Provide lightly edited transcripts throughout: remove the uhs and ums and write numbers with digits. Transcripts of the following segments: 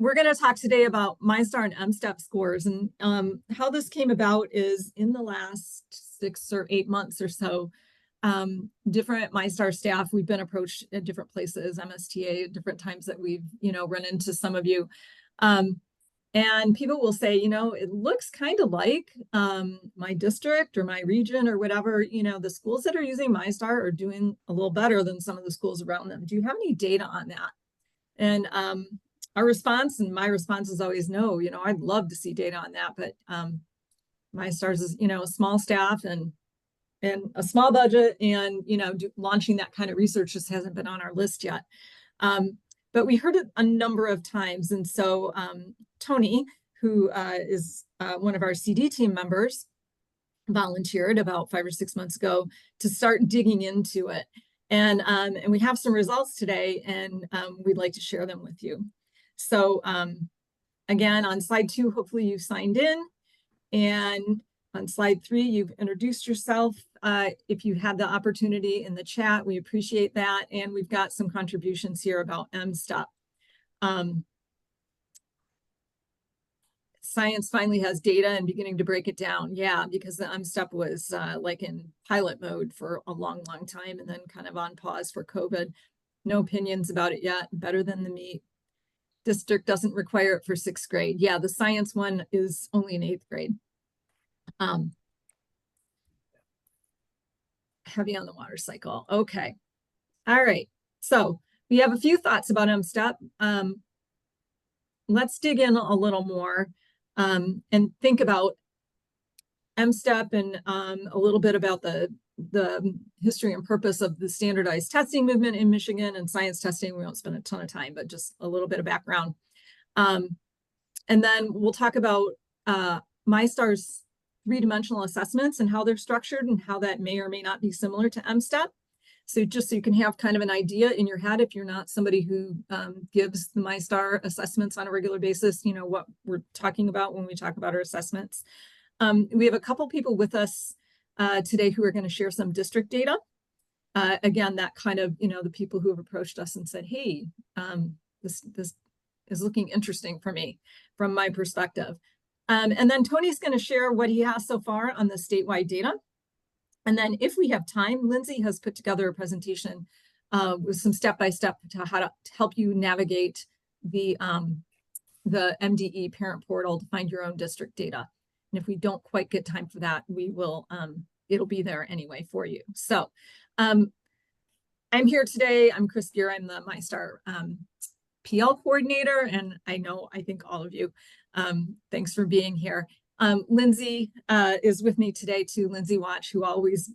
we're going to talk today about MyStar and MSTEP scores, and how this came about is in the last 6 or 8 months or so, different MyStar staff, we've been approached at different places, MSTA, at different times that we've, run into some of you. And people will say, it looks kind of like my district or my region or whatever, the schools that are using MyStar are doing a little better than some of the schools around them. Do you have any data on that? And our response, and my response is always no. I'd love to see data on that, but MyStars is, a small staff and a small budget, and launching that kind of research just hasn't been on our list yet. But we heard it a number of times, and so Tony, who is one of our CD team members, volunteered about 5 or 6 months ago to start digging into it. And we have some results today, and we'd like to share them with you. So again, on slide 2, hopefully you've signed in. And on slide 3, you've introduced yourself. If you had the opportunity in the chat, we appreciate that. And we've got some contributions here about MSTEP. Science finally has data and beginning to break it down. Yeah, because the MSTEP was like in pilot mode for a long, long time, and then kind of on pause for COVID. No opinions about it yet. Better than the MEEP. District doesn't require it for 6th grade. Yeah, the science one is only in 8th grade. Heavy on the water cycle. Okay. All right. So we have a few thoughts about MSTEP. Let's dig in a little more and think about MSTEP and a little bit about the history and purpose of the standardized testing movement in Michigan and science testing. We won't spend a ton of time, but just a little bit of background. And then we'll talk about MyStar's 3-dimensional assessments and how they're structured and how that may or may not be similar to MSTEP. So just so you can have kind of an idea in your head, if you're not somebody who gives the MyStar assessments on a regular basis, what we're talking about when we talk about our assessments. We have a couple people with us today who are going to share some district data. Again, that kind of, the people who have approached us and said, hey, this is looking interesting for me from my perspective. And then Tony's going to share what he has so far on the statewide data. And then if we have time, Lindsay has put together a presentation with some step-by-step to how to help you navigate the MDE parent portal to find your own district data. And if we don't quite get time for that, we will, it'll be there anyway for you. So I'm here today. I'm Chris Gear. I'm the MyStar PL coordinator, and I think all of you, thanks for being here. Lindsay is with me today too, Lindsay Watch, who always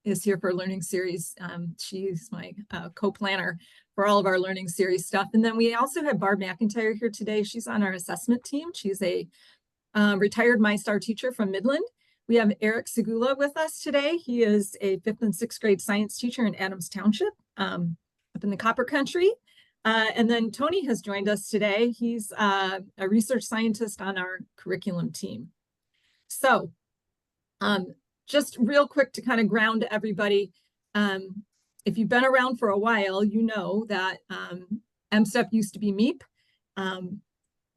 is here for Learning Series. She's my co-planner for all of our Learning Series stuff. And then we also have Barb McIntyre here today. She's on our assessment team. She's a retired MyStar teacher from Midland. We have Eric Segula with us today. He is a 5th and 6th grade science teacher in Adams Township up in the Copper Country. And then Tony has joined us today. He's a research scientist on our curriculum team. So just real quick to kind of ground everybody, if you've been around for a while, you know that MSTEP used to be MEEP.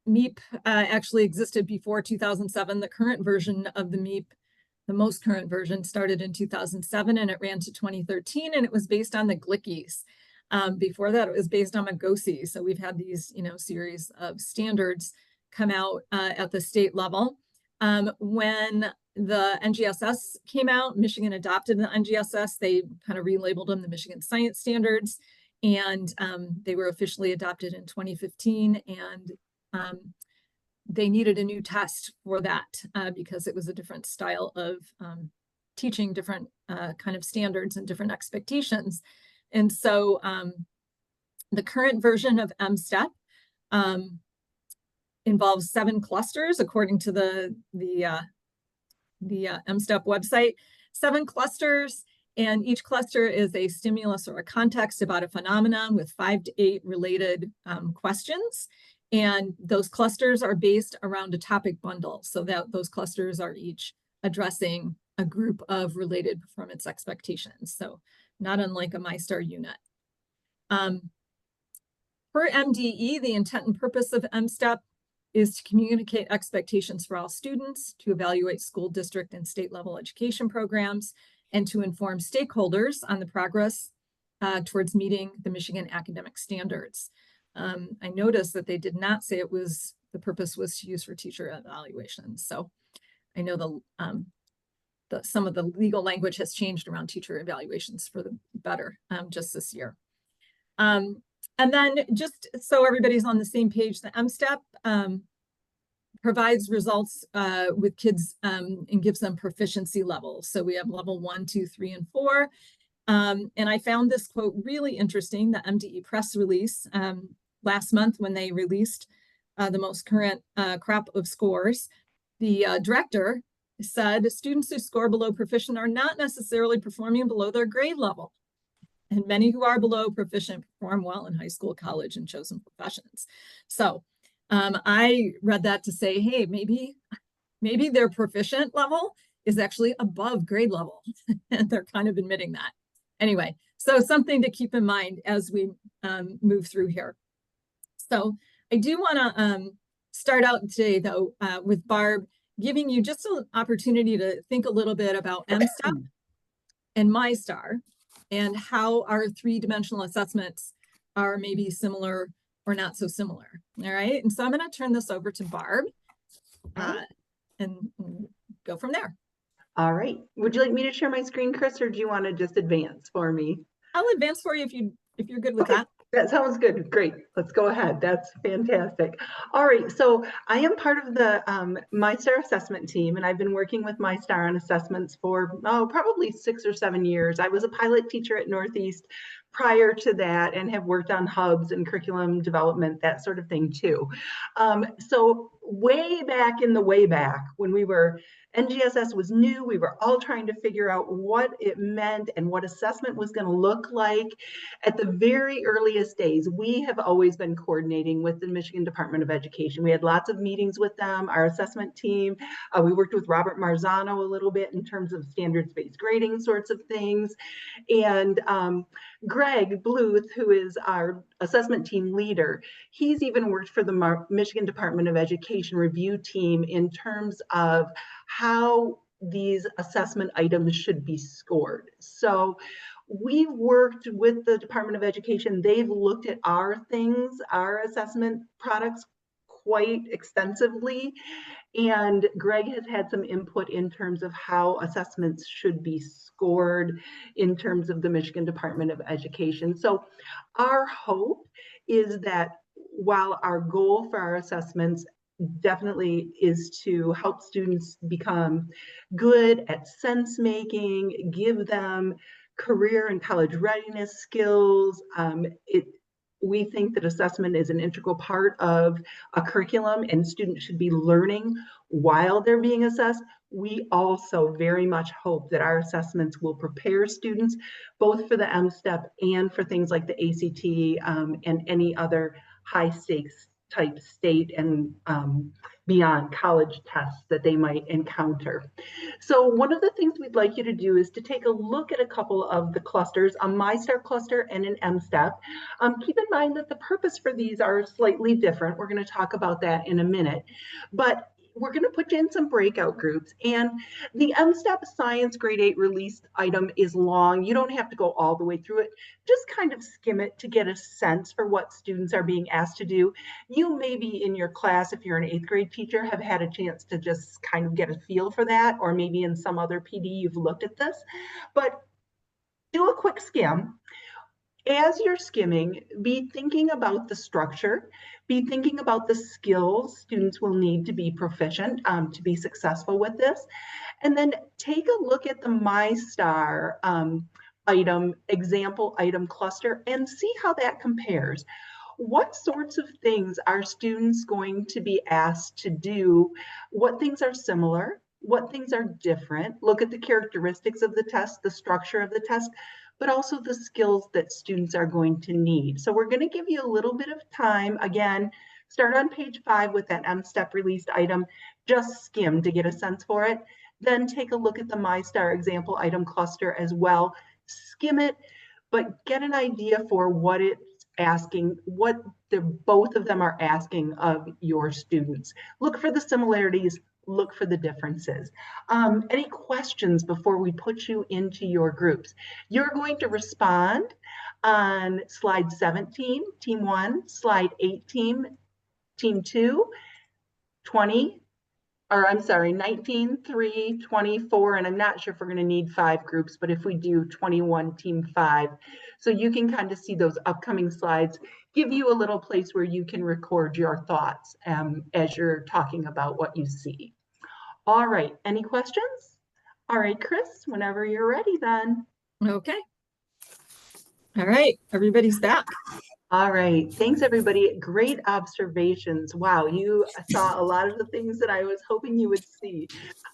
MEEP actually existed before 2007. The current version of the MEEP, the most current version, started in 2007 and it ran to 2013, and it was based on the Glickies. Before that, it was based on Magosi. So we've had these, series of standards come out at the state level. When the NGSS came out, Michigan adopted the NGSS. They kind of relabeled them the Michigan Science Standards, and they were officially adopted in 2015. And they needed a new test for that because it was a different style of teaching, different kind of standards and different expectations. And so the current version of MSTEP involves 7 clusters, according to the MSTEP website. 7 clusters, and each cluster is a stimulus or a context about a phenomenon with 5 to 8 related questions. And those clusters are based around a topic bundle, so that those clusters are each addressing a group of related performance expectations. So not unlike a MyStar unit. Per MDE, the intent and purpose of MSTEP is to communicate expectations for all students, to evaluate school district and state level education programs, and to inform stakeholders on the progress towards meeting the Michigan academic standards. I noticed that they did not say the purpose was to use for teacher evaluations. So I know some of the legal language has changed around teacher evaluations for the better just this year. And then just so everybody's on the same page, the MSTEP provides results with kids and gives them proficiency levels. So we have level 1, 2, 3, and 4. And I found this quote really interesting, the MDE press release last month when they released the most current crop of scores. The director said, students who score below proficient are not necessarily performing below their grade level. And many who are below proficient perform well in high school, college, and chosen professions. So I read that to say, hey, maybe their proficient level is actually above grade level. And they're kind of admitting that. Anyway, so something to keep in mind as we move through here. So I do want to start out today, though, with Barb, giving you just an opportunity to think a little bit about MSTEP and MyStar and how our three-dimensional assessments are maybe similar or not so similar. All right. And so I'm going to turn this over to Barb and go from there. All right. Would you like me to share my screen, Chris, or do you want to just advance for me? I'll advance for you if you're good with that. That sounds good. Great. Let's go ahead. That's fantastic. All right. So I am part of the MyStar assessment team, and I've been working with MyStar on assessments for probably 6 or 7 years. I was a pilot teacher at Northeast prior to that and have worked on hubs and curriculum development, that sort of thing too. So way back in the way back when NGSS was new, we were all trying to figure out what it meant and what assessment was going to look like. At the very earliest days, we have always been coordinating with the Michigan Department of Education. We had lots of meetings with them, our assessment team. We worked with Robert Marzano a little bit in terms of standards-based grading sorts of things. And Greg Bluth, who is our assessment team leader, he's even worked for the Michigan Department of Education review team in terms of how these assessment items should be scored. So we've worked with the Department of Education. They've looked at our assessment products quite extensively. And Greg has had some input in terms of how assessments should be scored in terms of the Michigan Department of Education. So our hope is that while our goal for our assessments definitely is to help students become good at sense making, give them career and college readiness skills, we think that assessment is an integral part of a curriculum and students should be learning while they're being assessed. We also very much hope that our assessments will prepare students both for the MSTEP and for things like the ACT and any other high stakes type state and beyond college tests that they might encounter. So one of the things we'd like you to do is to take a look at a couple of the clusters, a MyStar cluster and an MSTEP. Keep in mind that the purpose for these are slightly different. We're going to talk about that in a minute, but we're going to put you in some breakout groups. And the MSTEP Science Grade 8 release item is long. You don't have to go all the way through it. Just kind of skim it to get a sense for what students are being asked to do. You maybe in your class, if you're an 8th grade teacher, have had a chance to just kind of get a feel for that, or maybe in some other PD you've looked at this. But do a quick skim. As you're skimming, be thinking about the structure, be thinking about the skills students will need to be proficient, to be successful with this. And then take a look at the MyStar example item cluster and see how that compares. What sorts of things are students going to be asked to do? What things are similar? What things are different? Look at the characteristics of the test, the structure of the test, but also the skills that students are going to need. So we're going to give you a little bit of time. Again, start on page 5 with that MSTEP released item. Just skim to get a sense for it. Then take a look at the MyStar example item cluster as well. Skim it, but get an idea for what it's asking, what both of them are asking of your students. Look for the similarities, look for the differences. Any questions before we put you into your groups? You're going to respond on slide 17, team 1, slide 18, team 2, 20, or I'm sorry, 19, 3, 24, and I'm not sure if we're going to need 5 groups, but if we do, 21, team 5. So you can kind of see those upcoming slides, give you a little place where you can record your thoughts as you're talking about what you see. All right, any questions? All right, Chris, whenever you're ready then. Okay. All right, everybody's back. All right, thanks everybody. Great observations. Wow, you saw a lot of the things that I was hoping you would see.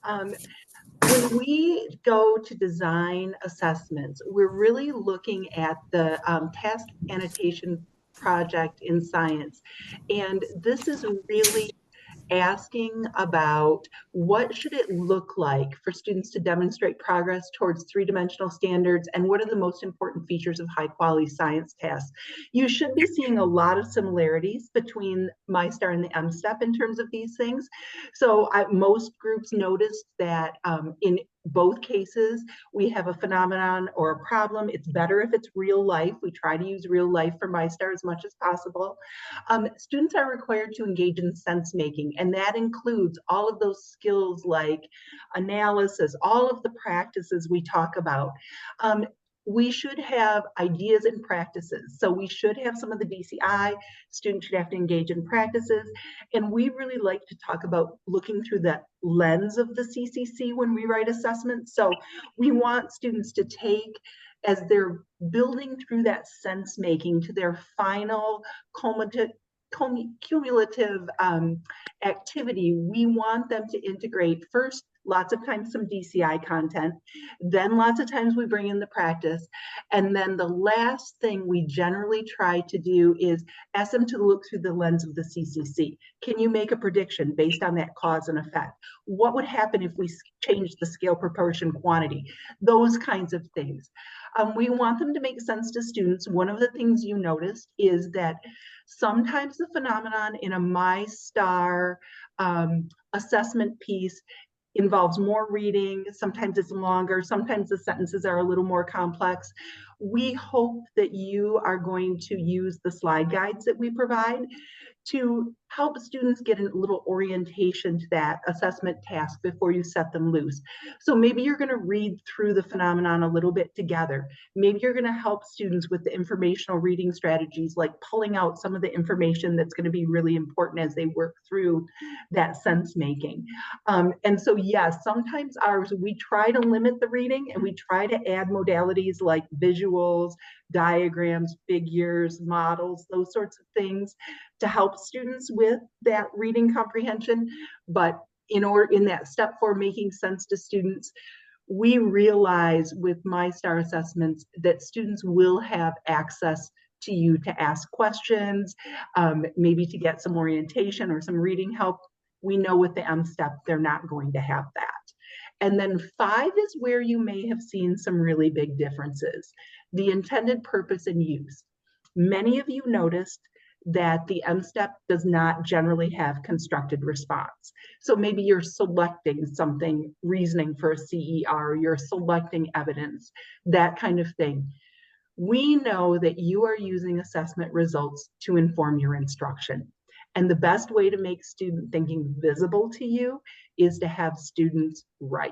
When we go to design assessments, we're really looking at the task annotation project in science. And this is really asking about what should it look like for students to demonstrate progress towards three-dimensional standards, and what are the most important features of high-quality science tasks. You should be seeing a lot of similarities between MyStar and the M-STEP in terms of these things. So most groups noticed that in both cases, we have a phenomenon or a problem. It's better if it's real life. We try to use real life for MyStar as much as possible. Students are required to engage in sense making, and that includes all of those skills like analysis, all of the practices we talk about. We should have ideas and practices. So we should have some of the DCI, students should have to engage in practices. And we really like to talk about looking through the lens of the CCC when we write assessments. So we want students to take, as they're building through that sense making to their final cumulative activity, we want them to integrate first, lots of times some DCI content, then lots of times we bring in the practice, and then the last thing we generally try to do is ask them to look through the lens of the CCC. Can you make a prediction based on that cause and effect? What would happen if we change the scale, proportion, quantity? Those kinds of things. We want them to make sense to students. One of the things you noticed is that sometimes the phenomenon in a MyStar assessment piece involves more reading, sometimes it's longer, sometimes the sentences are a little more complex. We hope that you are going to use the slide guides that we provide to help students get a little orientation to that assessment task before you set them loose. So maybe you're going to read through the phenomenon a little bit together. Maybe you're going to help students with the informational reading strategies, like pulling out some of the information that's going to be really important as they work through that sense making. And so yes, sometimes we try to limit the reading, and we try to add modalities like visuals, diagrams, figures, models, those sorts of things to help students with that reading comprehension. But in that step for making sense to students, we realize with MyStar assessments that students will have access to you to ask questions, maybe to get some orientation or some reading help. We know with the M-STEP, they're not going to have that. And then 5 is where you may have seen some really big differences. The intended purpose and use. Many of you noticed that the M-STEP does not generally have constructed response. So maybe you're selecting something, reasoning for a CER, you're selecting evidence, that kind of thing. We know that you are using assessment results to inform your instruction. And the best way to make student thinking visible to you is to have students write.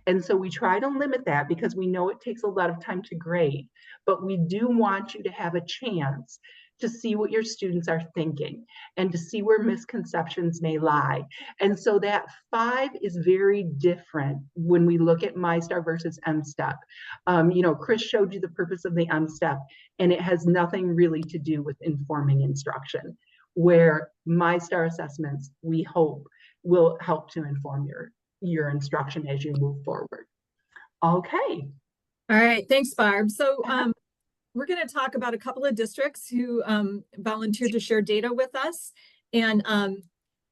And so we try to limit that because we know it takes a lot of time to grade, but we do want you to have a chance to see what your students are thinking and to see where misconceptions may lie. And so that 5 is very different when we look at MyStar versus M-STEP. Chris showed you the purpose of the M-STEP, and it has nothing really to do with informing instruction, where MyStar assessments, we hope, will help to inform your instruction as you move forward. Okay. All right, thanks, Barb. So we're going to talk about a couple of districts who volunteered to share data with us. And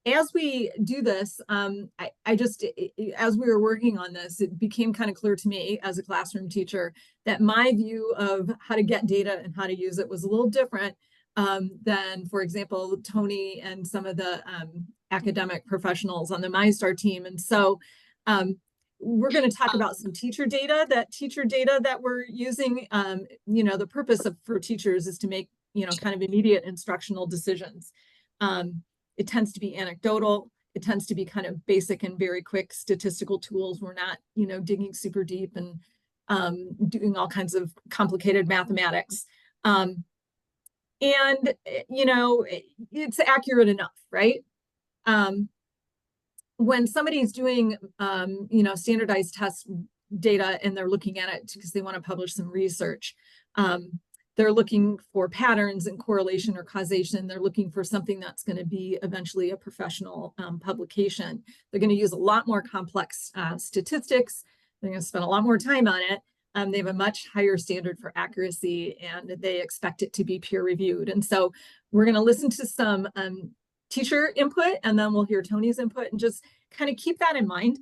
as we do this, as we were working on this, it became kind of clear to me as a classroom teacher that my view of how to get data and how to use it was a little different than, for example, Tony and some of the academic professionals on the MyStar team. And so we're going to talk about some teacher data that we're using. The purpose for teachers is to make, kind of immediate instructional decisions. It tends to be anecdotal. It tends to be kind of basic and very quick statistical tools. We're not, digging super deep and doing all kinds of complicated mathematics. It's accurate enough, right? When somebody's doing, standardized test data and they're looking at it because they want to publish some research, they're looking for patterns and correlation or causation. They're looking for something that's going to be eventually a professional publication. They're going to use a lot more complex statistics. They're going to spend a lot more time on it. They have a much higher standard for accuracy, and they expect it to be peer reviewed. And so we're going to listen to some teacher input, and then we'll hear Tony's input, and just kind of keep that in mind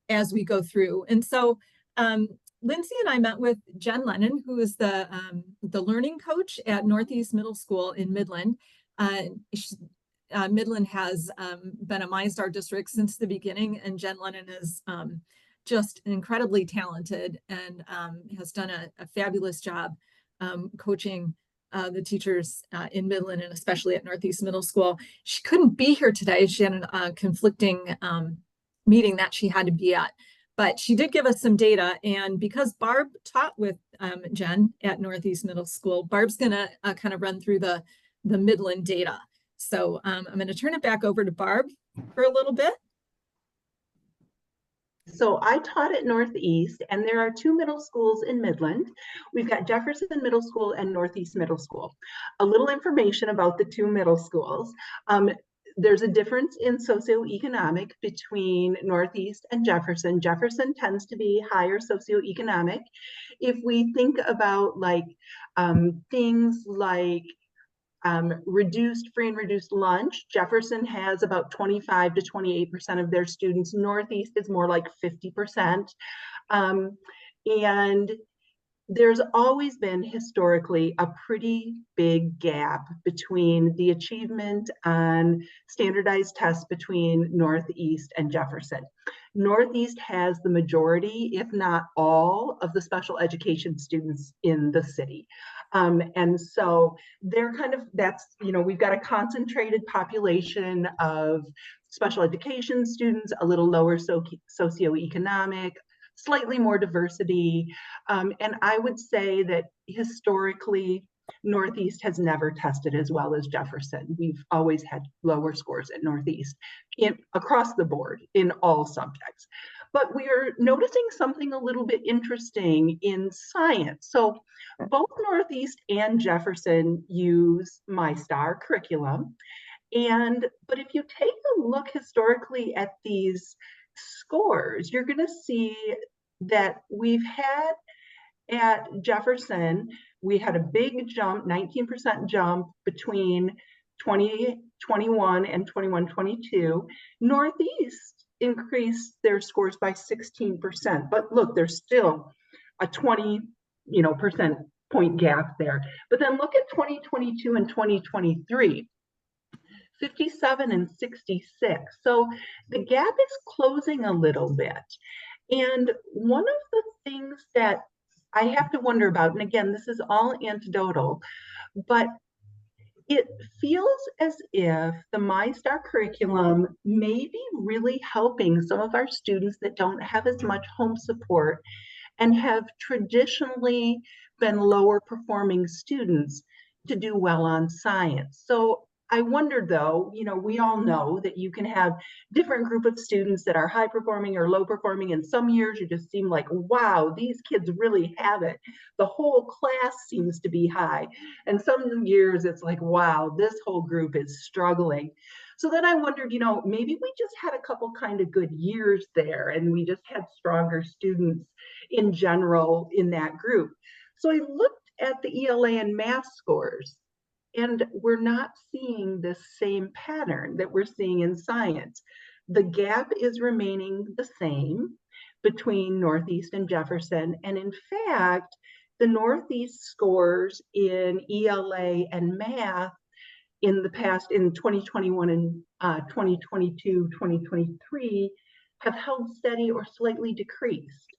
as we go through. And so Lindsay and I met with Jen Lennon, who is the learning coach at Northeast Middle School in Midland. Midland has been a MyStar district since the beginning, and Jen Lennon is just incredibly talented and has done a fabulous job coaching the teachers in Midland, and especially at Northeast Middle School. She couldn't be here today. She had a conflicting meeting that she had to be at, but she did give us some data. And because Barb taught with Jen at Northeast Middle School, Barb's gonna kind of run through the Midland data. So I'm gonna turn it back over to Barb for a little bit. So I taught at Northeast, and there are two middle schools in Midland. We've got Jefferson Middle School and Northeast Middle School. A little information about the two middle schools. There's a difference in socioeconomic between Northeast and Jefferson. Jefferson tends to be higher socioeconomic. If we think about things like free and reduced lunch, Jefferson has about 25 to 28% of their students. Northeast is more like 50%. And there's always been historically a pretty big gap between the achievement on standardized tests between Northeast and Jefferson. Northeast has the majority, if not all, of the special education students in the city. And so they're we've got a concentrated population of special education students, a little lower socioeconomic, slightly more diversity. And I would say that historically, Northeast has never tested as well as Jefferson. We've always had lower scores at Northeast across the board in all subjects. But we are noticing something a little bit interesting in science. So both Northeast and Jefferson use MyStar curriculum. But if you take a look historically at these scores, you're going to see that we've had at Jefferson, we had a big jump, 19% jump between 2021 and 21-22. Northeast increased their scores by 16%, but look, there's still a 20% point gap there. But then look at 2022 and 2023. 57 and 66. So the gap is closing a little bit. And one of the things that I have to wonder about, and again, this is all anecdotal, but it feels as if the MyStar curriculum may be really helping some of our students that don't have as much home support and have traditionally been lower performing students to do well on science. So I wondered though, we all know that you can have different group of students that are high performing or low performing. And some years you just seem like, wow, these kids really have it. The whole class seems to be high. And some years it's like, wow, this whole group is struggling. So then I wondered, maybe we just had a couple kind of good years there and we just had stronger students in general in that group. So I looked at the ELA and math scores, and we're not seeing this same pattern that we're seeing in science. The gap is remaining the same between Northeast and Jefferson. And in fact, the Northeast scores in ELA and math in the past, in 2021 and 2022, 2023, have held steady or slightly decreased.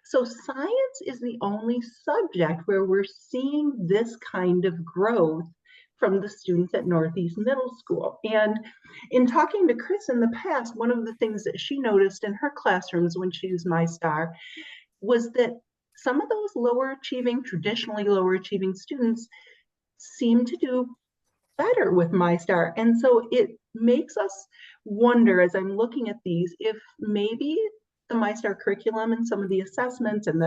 So science is the only subject where we're seeing this kind of growth from the students at Northeast Middle School. And in talking to Chris in the past, one of the things that she noticed in her classrooms when she used MyStar was that some of those traditionally lower achieving students seem to do better with MyStar. And so it makes us wonder, as I'm looking at these, if maybe the MyStar curriculum and some of the assessments and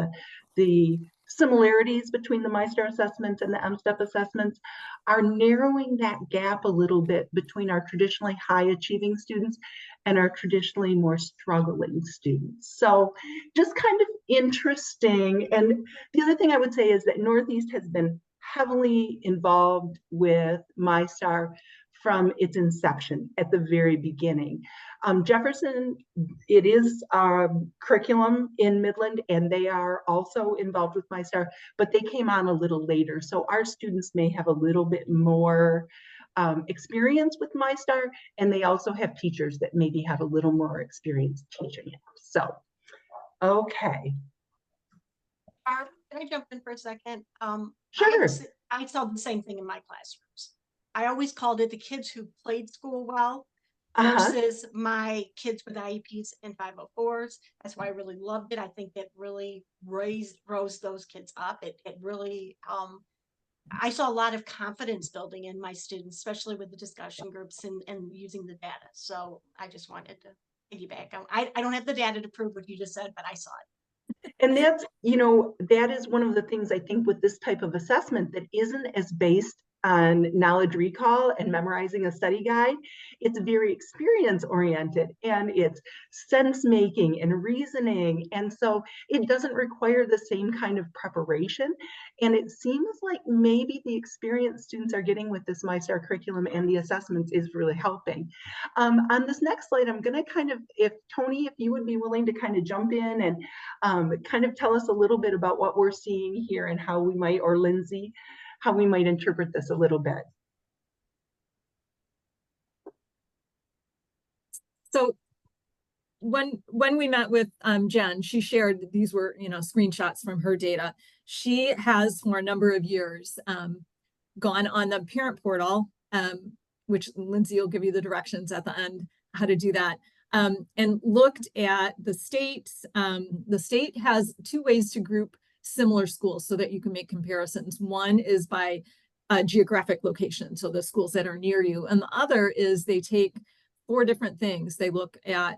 the similarities between the MyStar assessments and the MSTEP assessments are narrowing that gap a little bit between our traditionally high achieving students and our traditionally more struggling students. So just kind of interesting. And the other thing I would say is that Northeast has been heavily involved with MyStar from its inception at the very beginning. Jefferson, it is curriculum in Midland, and they are also involved with MyStar, but they came on a little later. So our students may have a little bit more experience with MyStar, and they also have teachers that maybe have a little more experience teaching it. So, okay. Can I jump in for a second? Sure. I saw the same thing in my classrooms. I always called it the kids who played school well versus my kids with IEPs and 504s. That's why I really loved it. I think it really rose those kids up. It really, I saw a lot of confidence building in my students, especially with the discussion groups and using the data. So I just wanted to piggyback. I don't have the data to prove what you just said, but I saw it. And that's, that is one of the things I think with this type of assessment that isn't as based on knowledge recall and memorizing a study guide. It's very experience oriented, and it's sense making and reasoning. And so it doesn't require the same kind of preparation. And it seems like maybe the experience students are getting with this MyStar curriculum and the assessments is really helping. On this next slide, I'm going to kind of, if Tony, if you would be willing to kind of jump in and kind of tell us a little bit about what we're seeing here and how we might, or Lindsay, how we might interpret this a little bit. So when we met with Jen, she shared that these were, screenshots from her data. She has for a number of years gone on the parent portal, which Lindsay will give you the directions at the end how to do that, and looked at the states. The state has two ways to group similar schools so that you can make comparisons. One is by geographic location, so the schools that are near you, and the other is they take 4 different things. They look at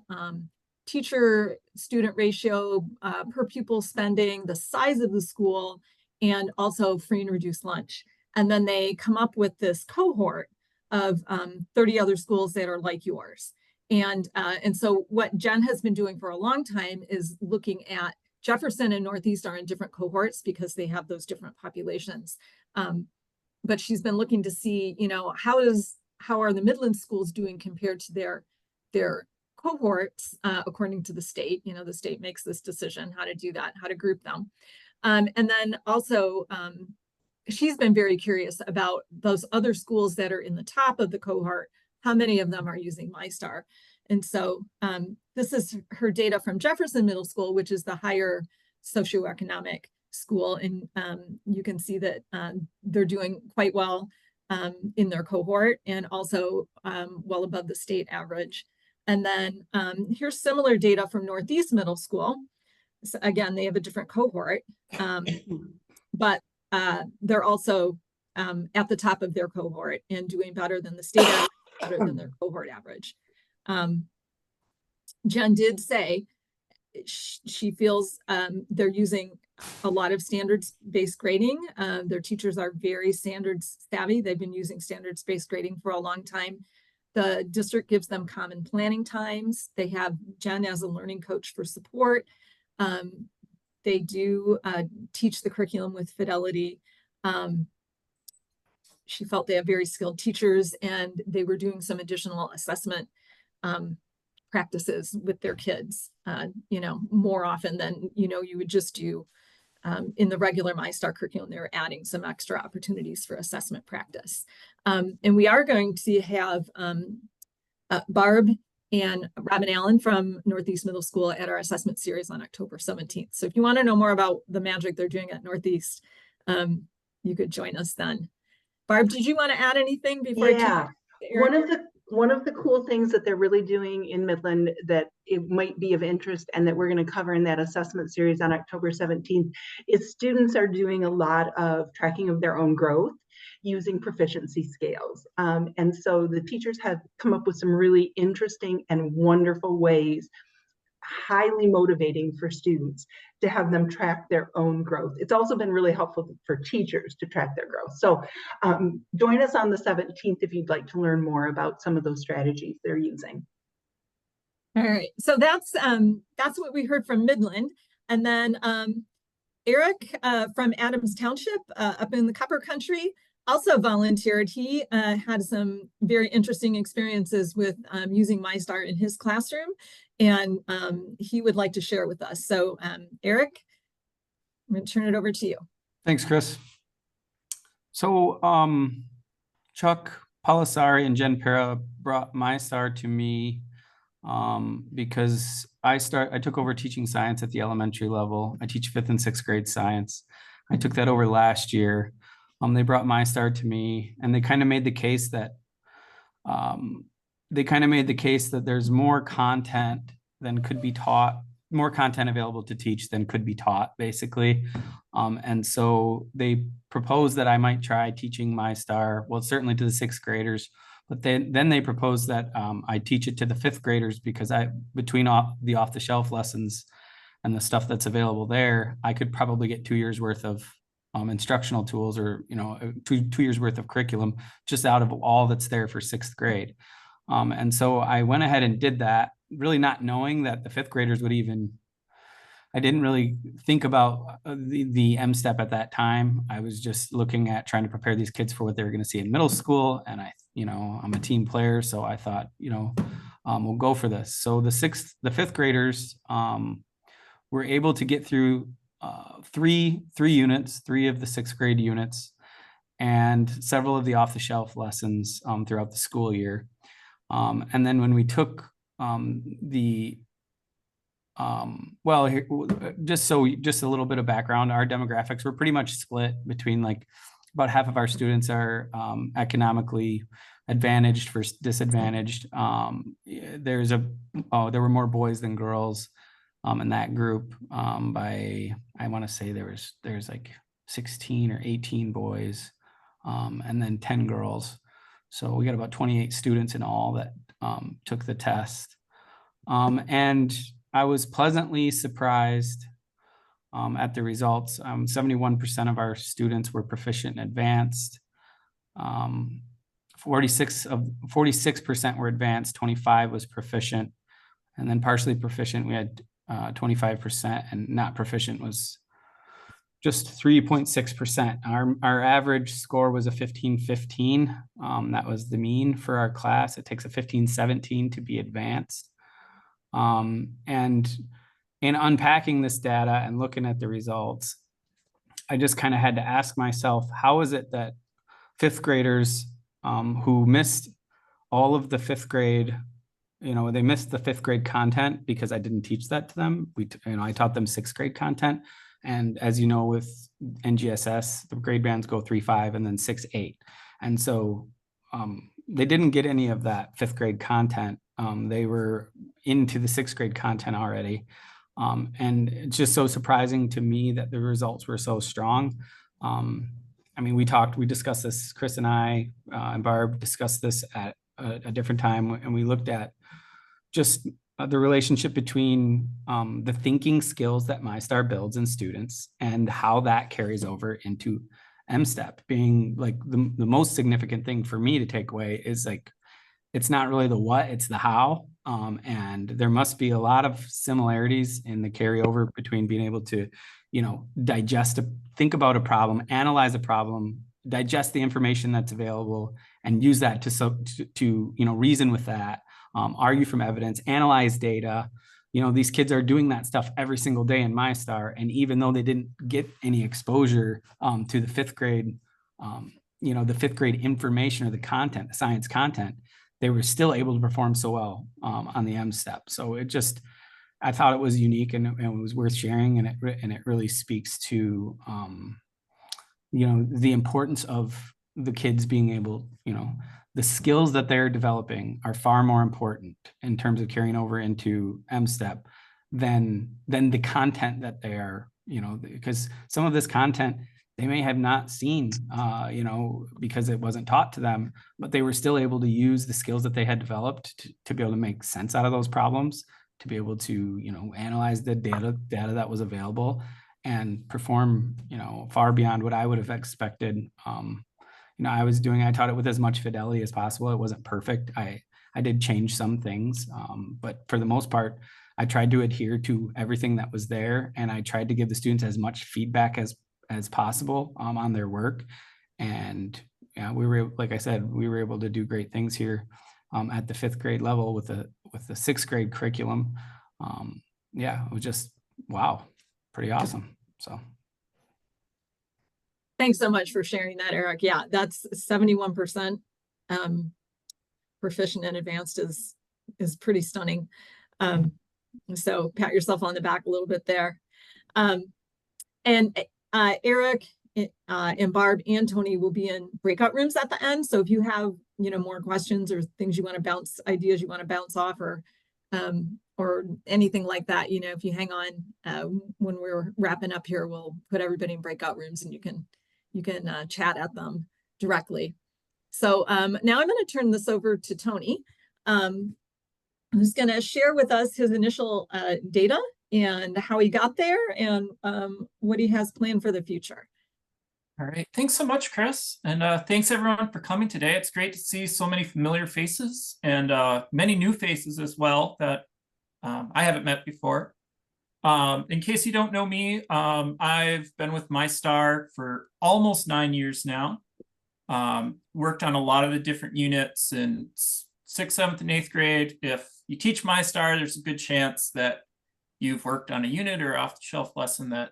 teacher-student ratio, per pupil spending, the size of the school, and also free and reduced lunch. And then they come up with this cohort of 30 other schools that are like yours. And so what Jen has been doing for a long time is looking at Jefferson and Northeast are in different cohorts because they have those different populations. But she's been looking to see, how are the Midland schools doing compared to their cohorts, according to the state. The state makes this decision how to do that, how to group them. And then also, she's been very curious about those other schools that are in the top of the cohort, how many of them are using MyStar. And so this is her data from Jefferson Middle School, which is the higher socioeconomic school. And you can see that they're doing quite well in their cohort, and also well above the state average. And then here's similar data from Northeast Middle School. So again, they have a different cohort, but they're also at the top of their cohort and doing better than the state average, better than their cohort average. Jen did say she feels they're using a lot of standards-based grading. Their teachers are very standards savvy. They've been using standards-based grading for a long time. The district gives them common planning times. They have Jen as a learning coach for support. They do teach the curriculum with fidelity. She felt they have very skilled teachers, and they were doing some additional assessment practices with their kids, more often than, you would just do in the regular MyStar curriculum, they're adding some extra opportunities for assessment practice. And we are going to have Barb and Robin Allen from Northeast Middle School at our assessment series on October 17th. So if you want to know more about the magic they're doing at Northeast, you could join us then. Barb, did you want to add anything before? Yeah, one of the cool things that they're really doing in Midland that it might be of interest and that we're going to cover in that assessment series on October 17th is students are doing a lot of tracking of their own growth using proficiency scales. And so the teachers have come up with some really interesting and wonderful ways, highly motivating for students to have them track their own growth. It's also been really helpful for teachers to track their growth. So join us on the 17th if you'd like to learn more about some of those strategies they're using. All right, so that's what we heard from Midland. And then Eric from Adams Township up in the Copper Country also volunteered. He had some very interesting experiences with using MyStar in his classroom, and he would like to share with us. So Eric, I'm going to turn it over to you. Thanks, Chris. So Chuck Palisari and Jen Para brought MyStar to me because I took over teaching science at the elementary level. I teach 5th and 6th grade science. I took that over last year. They brought MyStar to me, and they kind of made the case that there's more content than could be taught, more content available to teach than could be taught, basically. And so they proposed that I might try teaching MyStar, well, certainly to the 6th graders, but then they proposed that I teach it to the 5th graders because between the off-the-shelf lessons and the stuff that's available there, I could probably get 2 years worth of instructional tools, or two years worth of curriculum just out of all that's there for 6th grade. And so I went ahead and did that, really not knowing that the 5th graders would even. I didn't really think about the M-Step at that time. I was just looking at trying to prepare these kids for what they were going to see in middle school, and I'm a team player, so I thought, we'll go for this. So the 5th graders were able to get through three units, 3 of the 6th grade units, and several of the off-the-shelf lessons throughout the school year. And then when we took just a little bit of background, our demographics were pretty much split between about half of our students are economically advantaged versus disadvantaged. There were more boys than girls in that group. I want to say there's like 16 or 18 boys and then 10 girls. So we got about 28 students in all that took the test. And I was pleasantly surprised at the results. 71% of our students were proficient and advanced. 46% were advanced, 25 was proficient, and then partially proficient, we had 25%, and not proficient was just 3.6%. Our average score was a 15-15. That was the mean for our class. It takes a 15-17 to be advanced. And in unpacking this data and looking at the results, I just kind of had to ask myself, how is it that 5th graders who missed all of the 5th grade, they missed the 5th grade content because I didn't teach that to them. I taught them 6th grade content. And as you know, with NGSS, the grade bands go 3-5 and then 6-8. And so they didn't get any of that 5th grade content. They were into the 6th grade content already. And it's just so surprising to me that the results were so strong. We discussed this, Chris and I and Barb discussed this at a different time, and we looked at just the relationship between the thinking skills that MyStar builds in students and how that carries over into M-Step. Being the most significant thing for me to take away is it's not really the what, it's the how. And there must be a lot of similarities in the carryover between being able to, think about a problem, analyze a problem, digest the information that's available, and use that to reason with that, argue from evidence, analyze data, you know, these kids are doing that stuff every single day in MyStar. And even though they didn't get any exposure to the fifth grade, you know, the fifth grade information or the content, the science content, they were still able to perform so well on the M-Step. So it just, I thought it was unique and it was worth sharing. And it really speaks to, you know, the importance of the kids being able, you know, the skills that they're developing are far more important in terms of carrying over into M-Step than the content that they are, you know, because some of this content they may have not seen, you know, because it wasn't taught to them, but they were still able to use the skills that they had developed to be able to make sense out of those problems, to be able to, you know, analyze the data that was available and perform, you know, far beyond what I would have expected. You know, I taught it with as much fidelity as possible. It wasn't perfect. I did change some things, but for the most part, I tried to adhere to everything that was there, and I tried to give the students as much feedback as possible on their work. And yeah, we were, like I said, we were able to do great things here at the fifth grade level with the sixth grade curriculum. Yeah, it was just, wow, pretty awesome. So. Thanks so much for sharing that, Eric. Yeah, that's 71% proficient and advanced is pretty stunning. So pat yourself on the back a little bit there. And Eric and Barb and Tony will be in breakout rooms at the end. So if you have, you know, more questions or things you want to bounce, ideas you want to bounce off, or anything like that, you know, if you hang on, when we're wrapping up here, we'll put everybody in breakout rooms and you can chat at them directly. So now I'm going to turn this over to Tony, who's going to share with us his initial data and how he got there and what he has planned for the future. All right, thanks so much, Chris. And thanks everyone for coming today. It's great to see so many familiar faces and many new faces as well that I haven't met before. In case you don't know me, I've been with MyStar for almost 9 years now. Worked on a lot of the different units in 6th, 7th, and 8th grade. If you teach MyStar, there's a good chance that you've worked on a unit or off-the-shelf lesson that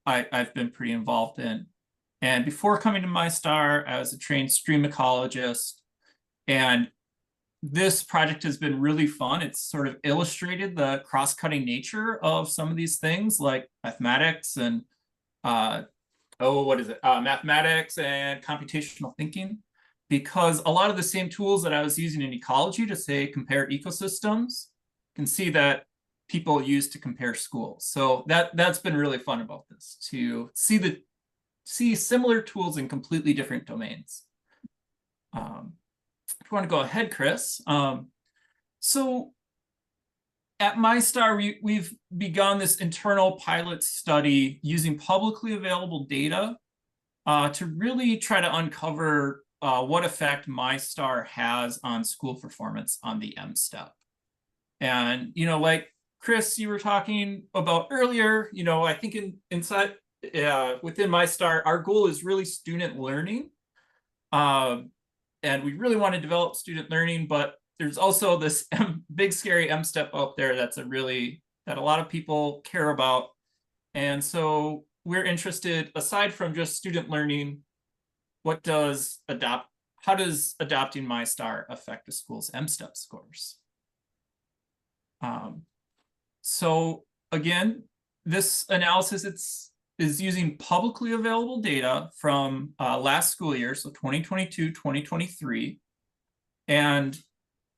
I've been pretty involved in. And before coming to MyStar, I was a trained stream ecologist. And this project has been really fun. It's sort of illustrated the cross-cutting nature of some of these things like mathematics and mathematics and computational thinking, because a lot of the same tools that I was using in ecology to say compare ecosystems can see that people use to compare schools. So that's been really fun about this, to see similar tools in completely different domains. If you want to go ahead, Chris. So at MyStar, we've begun this internal pilot study using publicly available data to really try to uncover what effect MyStar has on school performance on the M-Step. And, you know, like Chris, you were talking about earlier, you know, I think inside within MyStar, our goal is really student learning. And we really want to develop student learning, but there's also this big scary M-Step out there that a lot of people care about. And so we're interested, aside from just student learning, how does adopting MyStar affect a school's M-Step scores? So again, this analysis is using publicly available data from last school year, so 2022-2023. And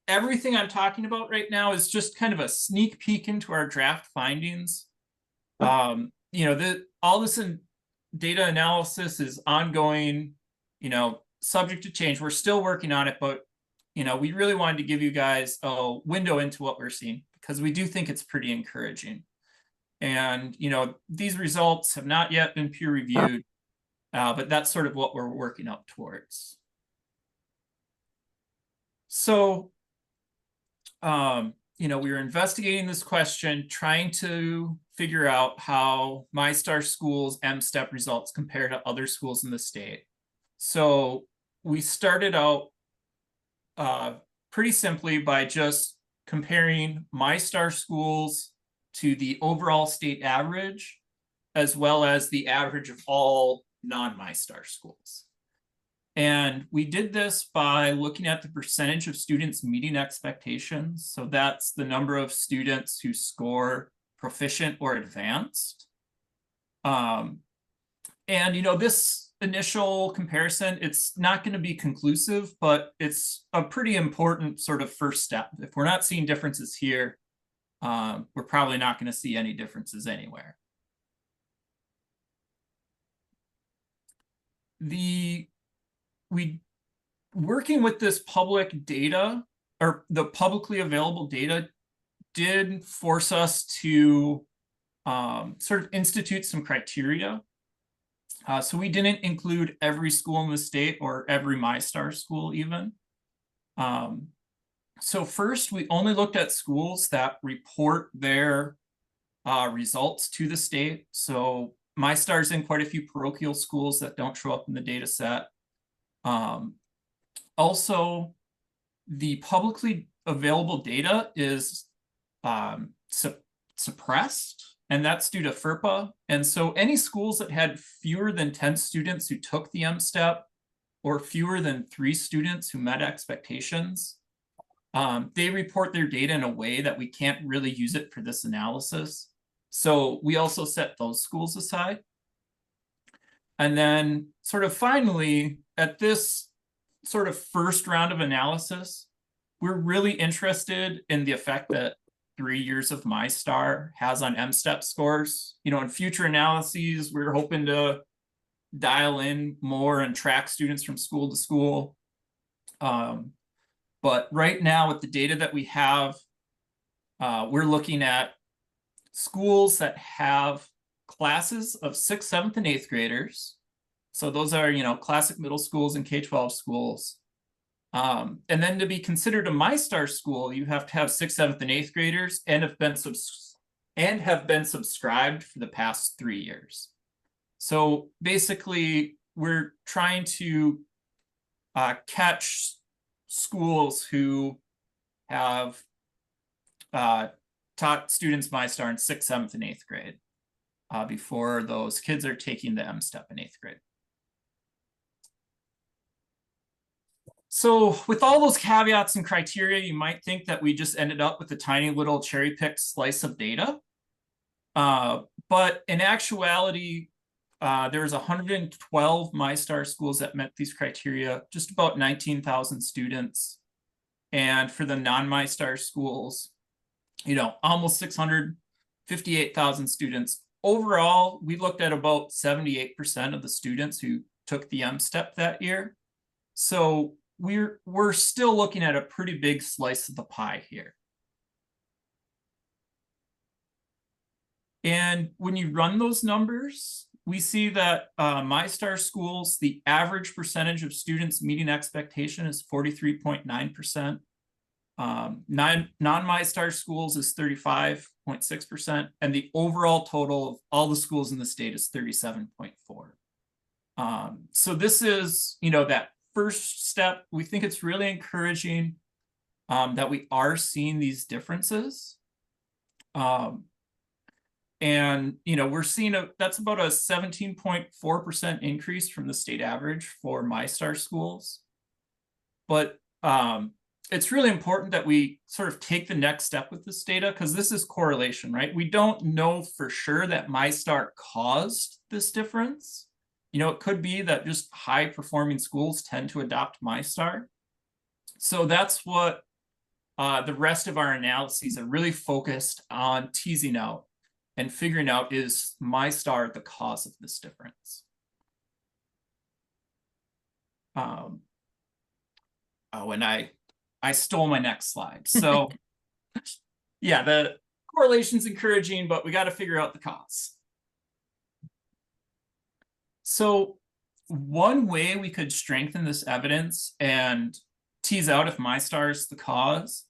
everything I'm talking about right now is just kind of a sneak peek into our draft findings. You know, all this data analysis is ongoing, you know, subject to change. We're still working on it, but, you know, we really wanted to give you guys a window into what we're seeing, because we do think it's pretty encouraging. And, you know, these results have not yet been peer reviewed, but that's sort of what we're working up towards. So, you know, we were investigating this question, trying to figure out how MyStar schools' M-Step results compare to other schools in the state. So we started out pretty simply by just comparing MyStar schools to the overall state average, as well as the average of all non-MyStar schools. And we did this by looking at the percentage of students meeting expectations. So that's the number of students who score proficient or advanced. And, you know, this initial comparison, it's not going to be conclusive, but it's a pretty important sort of first step. If we're not seeing differences here, we're probably not going to see any differences anywhere. Working with this public data, or the publicly available data, did force us to sort of institute some criteria. So we didn't include every school in the state or every MyStar school even. So first, we only looked at schools that report their results to the state. So MyStar's in quite a few parochial schools that don't show up in the data set. Also, the publicly available data is suppressed, and that's due to FERPA. And so any schools that had fewer than 10 students who took the M-STEP, or fewer than 3 students who met expectations, they report their data in a way that we can't really use it for this analysis. So we also set those schools aside. And then sort of finally, at this sort of first round of analysis, we're really interested in the effect that 3 years of MyStar has on M-STEP scores. You know, in future analyses, we're hoping to dial in more and track students from school to school. But right now, with the data that we have, we're looking at schools that have classes of 6th, 7th, and 8th graders. So those are, you know, classic middle schools and K-12 schools. And then to be considered a MyStar school, you have to have 6th, 7th, and 8th graders and have been subscribed for the past 3 years. So basically, we're trying to catch schools who have taught students MyStar in 6th, 7th, and 8th grade before those kids are taking the M-STEP in 8th grade. So with all those caveats and criteria, you might think that we just ended up with a tiny little cherry-picked slice of data. But in actuality, there's 112 MyStar schools that met these criteria, just about 19,000 students. And for the non-MyStar schools, you know, almost 658,000 students. Overall, we looked at about 78% of the students who took the M-STEP that year. So we're still looking at a pretty big slice of the pie here. And when you run those numbers, we see that MyStar schools, the average percentage of students meeting expectation is 43.9%. Non-MyStar schools is 35.6%, and the overall total of all the schools in the state is 37.4. So this is, you know, that first step. We think it's really encouraging that we are seeing these differences. And, you know, we're seeing that's about a 17.4% increase from the state average for MyStar schools. But it's really important that we sort of take the next step with this data, because this is correlation, right? We don't know for sure that MyStar caused this difference. You know, it could be that just high performing schools tend to adopt MyStar. So that's what the rest of our analyses are really focused on teasing out and figuring out, is MyStar the cause of this difference? Oh, and I stole my next slide. So yeah, the correlation's encouraging, but we got to figure out the cause. So one way we could strengthen this evidence and tease out if MyStar is the cause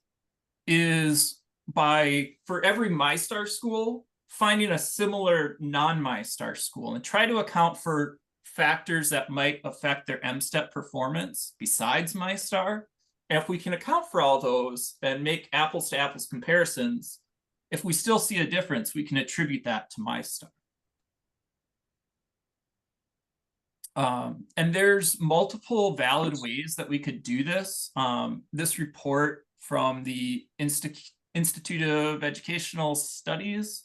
is by, for every MyStar school, finding a similar non-MyStar school and try to account for factors that might affect their M-STEP performance besides MyStar, if we can account for all those and make apples to apples comparisons, if we still see a difference, we can attribute that to MyStar. And there's multiple valid ways that we could do this. This report from the Institute of Educational Studies,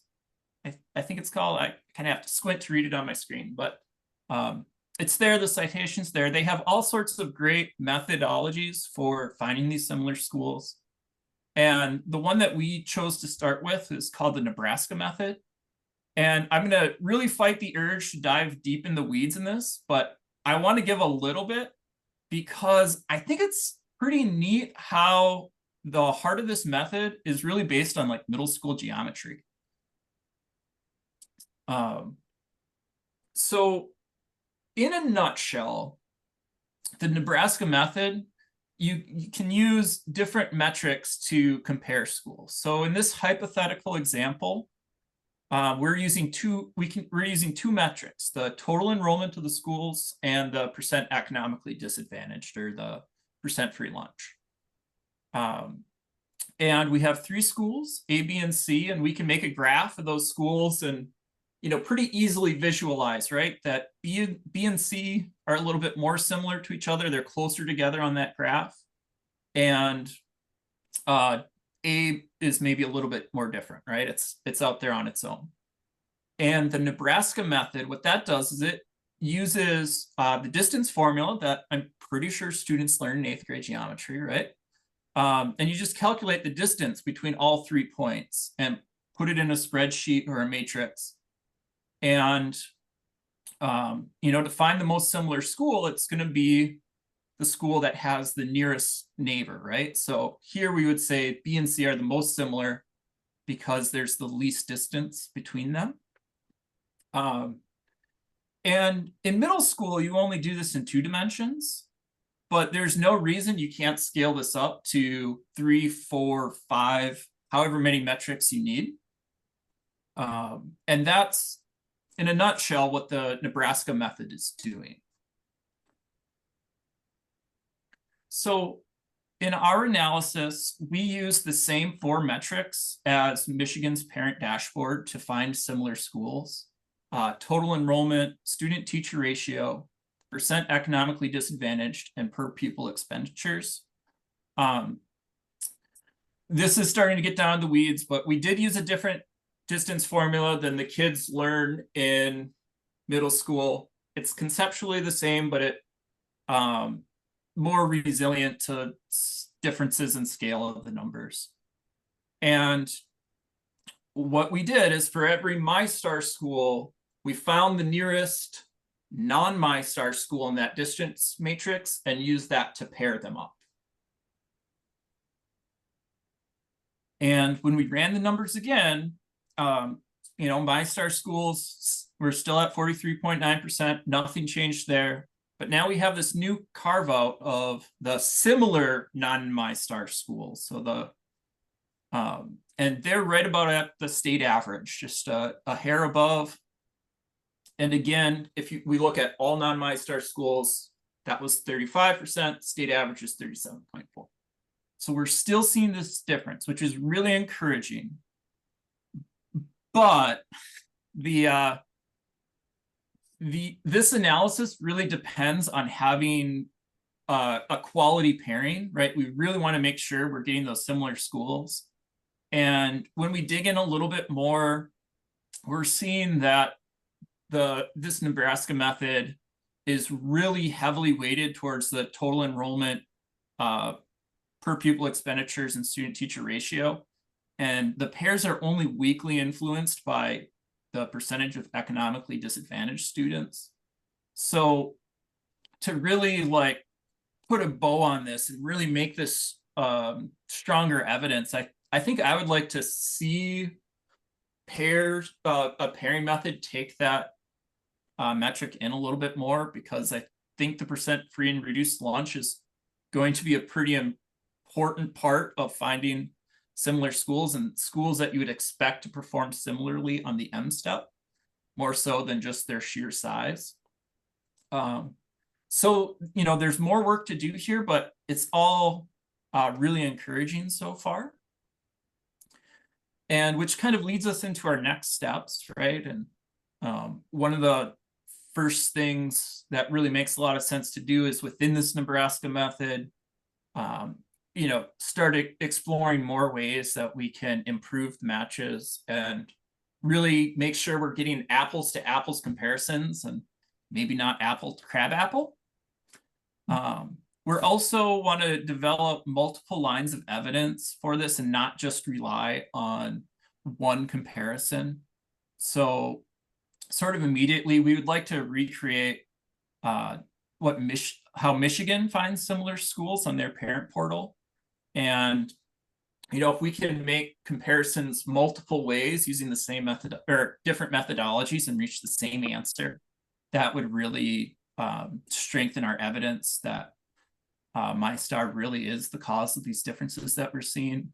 I think it's called, I kind of have to squint to read it on my screen, but it's there, the citation's there. They have all sorts of great methodologies for finding these similar schools. And the one that we chose to start with is called the Nebraska method. And I'm going to really fight the urge to dive deep in the weeds in this, but I want to give a little bit because I think it's pretty neat how the heart of this method is really based on like middle school geometry. So in a nutshell, the Nebraska method, you can use different metrics to compare schools. So in this hypothetical example, we're using two metrics: the total enrollment of the schools and the percent economically disadvantaged, or the percent free lunch. And we have 3 schools, A, B, and C, and we can make a graph of those schools and, you know, pretty easily visualize, right, that B and C are a little bit more similar to each other. They're closer together on that graph. And A is maybe a little bit more different, right? It's out there on its own. And the Nebraska method, what that does is it uses the distance formula that I'm pretty sure students learn in 8th grade geometry, right? And you just calculate the distance between all 3 points and put it in a spreadsheet or a matrix. And, you know, to find the most similar school, it's going to be the school that has the nearest neighbor, right? So here we would say B and C are the most similar because there's the least distance between them. And in middle school, you only do this in 2 dimensions, but there's no reason you can't scale this up to 3, 4, 5, however many metrics you need. And that's, in a nutshell, what the Nebraska method is doing. So in our analysis, we use the same 4 metrics as Michigan's parent dashboard to find similar schools: total enrollment, student-teacher ratio, percent economically disadvantaged, and per pupil expenditures. This is starting to get down in the weeds, but we did use a different distance formula than the kids learn in middle school. It's conceptually the same, but it more resilient to differences in scale of the numbers. And what we did is, for every MyStar school, we found the nearest non-MyStar school in that distance matrix and used that to pair them up. And when we ran the numbers again, you know, MyStar schools were still at 43.9%, nothing changed there. But now we have this new carve out of the similar non-MyStar schools. So the and they're right about at the state average, just a hair above. And again, if we look at all non-MyStar schools, that was 35%, state average is 37.4. So we're still seeing this difference, which is really encouraging. But this analysis really depends on having a quality pairing, right? We really want to make sure we're getting those similar schools. And when we dig in a little bit more, we're seeing that this Nebraska method is really heavily weighted towards the total enrollment, per pupil expenditures, and student-teacher ratio. And the pairs are only weakly influenced by the percentage of economically disadvantaged students. So to really like put a bow on this and really make this stronger evidence, I think I would like to see a pairing method take that metric in a little bit more, because I think the percent free and reduced lunch is going to be a pretty important part of finding similar schools, and schools that you would expect to perform similarly on the M step, more so than just their sheer size. So, you know, there's more work to do here, but it's all really encouraging so far. And which kind of leads us into our next steps, right? And one of the first things that really makes a lot of sense to do is within this Nebraska method, you know, start exploring more ways that we can improve the matches and really make sure we're getting apples to apples comparisons and maybe not apple to crab apple. We're also want to develop multiple lines of evidence for this and not just rely on one comparison. So sort of immediately, we would like to recreate how Michigan finds similar schools on their parent portal. And, you know, if we can make comparisons multiple ways using the same method or different methodologies and reach the same answer, that would really strengthen our evidence that MyStar really is the cause of these differences that we're seeing.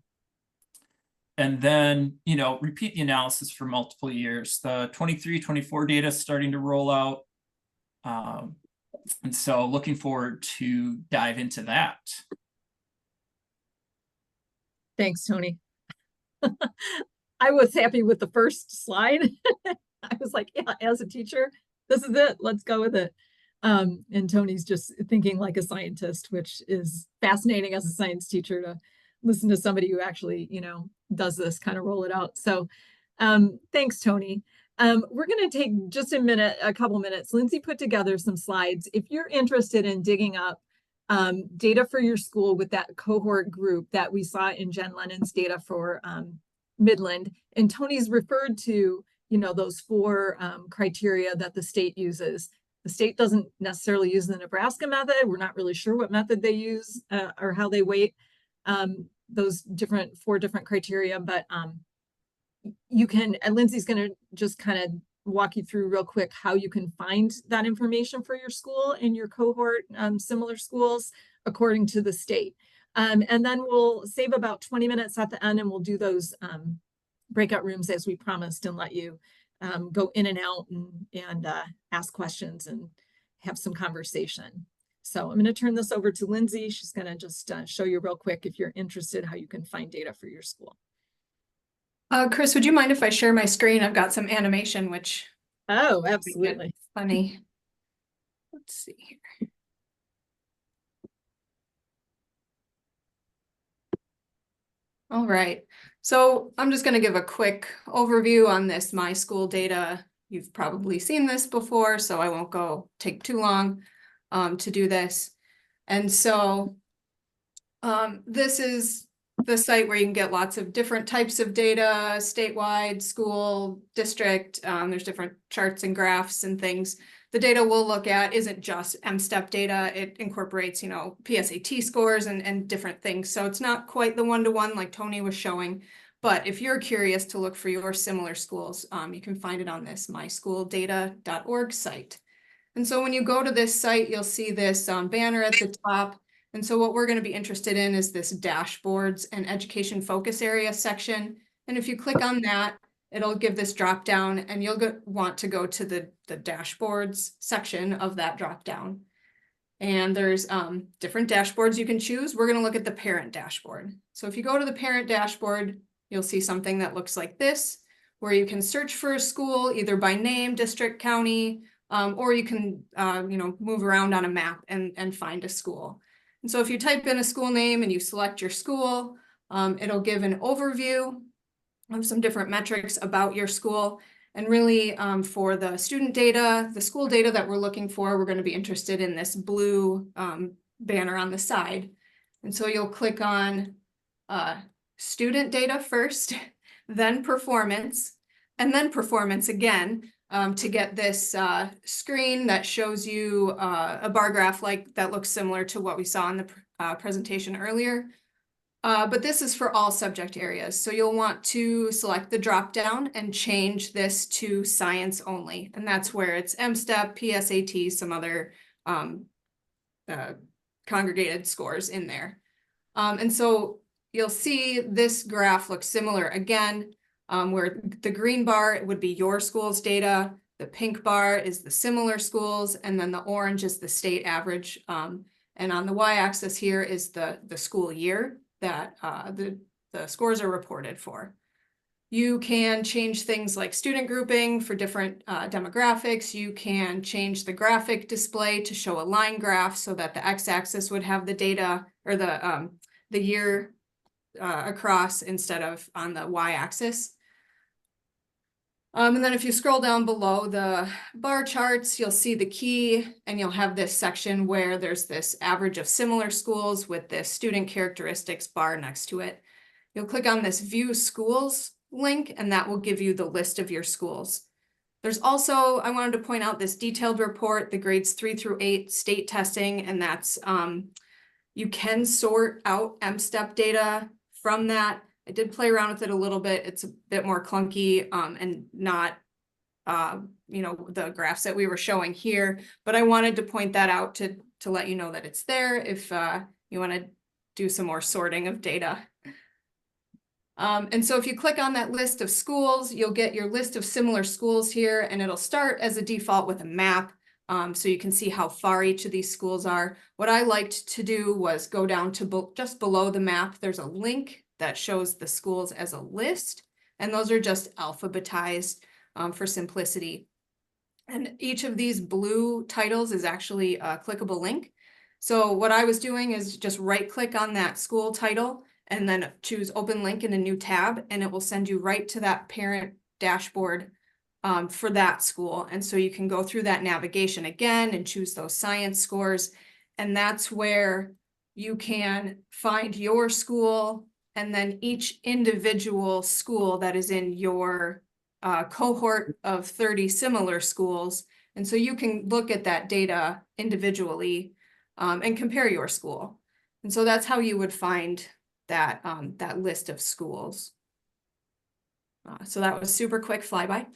And then, you know, repeat the analysis for multiple years. The 23-24 data is starting to roll out. And so looking forward to dive into that. Thanks, Tony. I was happy with the first slide. I was like, yeah, as a teacher, this is it. Let's go with it. And Tony's just thinking like a scientist, which is fascinating as a science teacher to listen to somebody who actually, you know, does this, kind of roll it out. So thanks, Tony. We're going to take just a couple minutes. Lindsay put together some slides. If you're interested in digging up data for your school with that cohort group that we saw in Jen Lennon's data for Midland, and Tony's referred to, you know, those 4 criteria that the state uses. The state doesn't necessarily use the Nebraska method. We're not really sure what method they use or how they weight those 4 different criteria, but you can, and Lindsay's going to just kind of walk you through real quick how you can find that information for your school and your cohort, similar schools according to the state. And then we'll save about 20 minutes at the end and we'll do those breakout rooms as we promised and let you go in and out and ask questions and have some conversation. So I'm going to turn this over to Lindsay. She's going to just show you real quick, if you're interested, how you can find data for your school. Chris, would you mind if I share my screen? I've got some animation, which Oh, absolutely. funny. Let's see here. All right, so I'm just going to give a quick overview on this My School data. You've probably seen this before, so I won't take too long to do this. And so this is the site where you can get lots of different types of data, statewide, school, district. There's different charts and graphs and things. The data we'll look at isn't just MSTEP data. It incorporates, you know, PSAT scores and different things. So it's not quite the one-to-one like Tony was showing. But if you're curious to look for your similar schools, you can find it on this myschooldata.org site. And so when you go to this site, you'll see this banner at the top. And so what we're going to be interested in is this dashboards and education focus area section. And if you click on that, it'll give this drop down and you'll want to go to the dashboards section of that drop down. And there's different dashboards you can choose. We're going to look at the parent dashboard. So if you go to the parent dashboard, you'll see something that looks like this, where you can search for a school either by name, district, county, or you can you know, move around on a map and find a school. And so if you type in a school name and you select your school, it'll give an overview of some different metrics about your school. And really for the student data, the school data that we're looking for, we're going to be interested in this blue banner on the side. And so you'll click on student data first, then performance, and then performance again to get this screen that shows you a bar graph like that looks similar to what we saw in the presentation earlier. But this is for all subject areas. So you'll want to select the drop down and change this to science only. And that's where it's MSTEP, PSAT, some other congregated scores in there. And so you'll see this graph looks similar again, where the green bar would be your school's data, the pink bar is the similar schools, and then the orange is the state average. And And on the y-axis here is the school year that the scores are reported for. You can change things like student grouping for different demographics. You can change the graphic display to show a line graph so that the x-axis would have the data or the year across instead of on the y-axis. And then if you scroll down below the bar charts, you'll see the key, and you'll have this section where there's this average of similar schools with this student characteristics bar next to it. You'll click on this View Schools link, and that will give you the list of your schools. There's also, I wanted to point out this detailed report, the grades 3 through 8 state testing, and that's, you can sort out M-STEP data from that. I did play around with it a little bit. It's a bit more clunky and not, you know, the graphs that we were showing here, but I wanted to point that out to let you know that it's there if you want to do some more sorting of data. And so if you click on that list of schools, you'll get your list of similar schools here, and it'll start as a default with a map. So you can see how far each of these schools are. What I liked to do was go down to just below the map. There's a link that shows the schools as a list, and those are just alphabetized for simplicity. And each of these blue titles is actually a clickable link. So what I was doing is just right click on that school title and then choose open link in a new tab, and it will send you right to that parent dashboard for that school. And so you can go through that navigation again and choose those science scores. And that's where you can find your school and then each individual school that is in your cohort of 30 similar schools. And so you can look at that data individually and compare your school. And so that's how you would find that, that list of schools. So that was super quick flyby,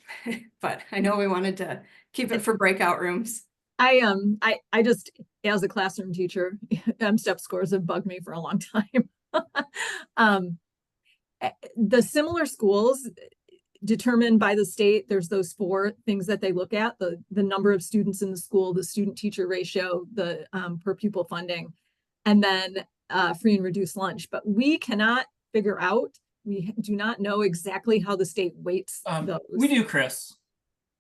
but I know we wanted to keep it for breakout rooms. I just, as a classroom teacher, M-STEP scores have bugged me for a long time. The similar schools determined by the state, there's those 4 things that they look at: the number of students in the school, the student teacher ratio, the per pupil funding, and then free and reduced lunch. But we cannot figure out, we do not know exactly how the state weights those. We do, Chris.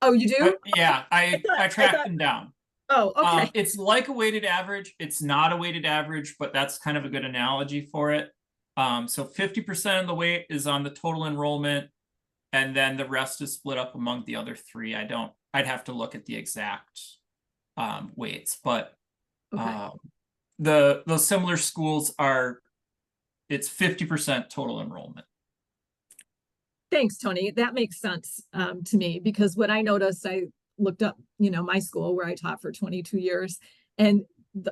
Oh, you do? Yeah, I tracked thought- them down. Oh, okay. It's like a weighted average. It's not a weighted average, but that's kind of a good analogy for it. So 50% of the weight is on the total enrollment, and then the rest is split up among the other 3. I'd have to look at the exact weights, but Okay. those similar schools it's 50% total enrollment. Thanks, Tony. That makes sense to me, because what I noticed, I looked up, my school where I taught for 22 years, and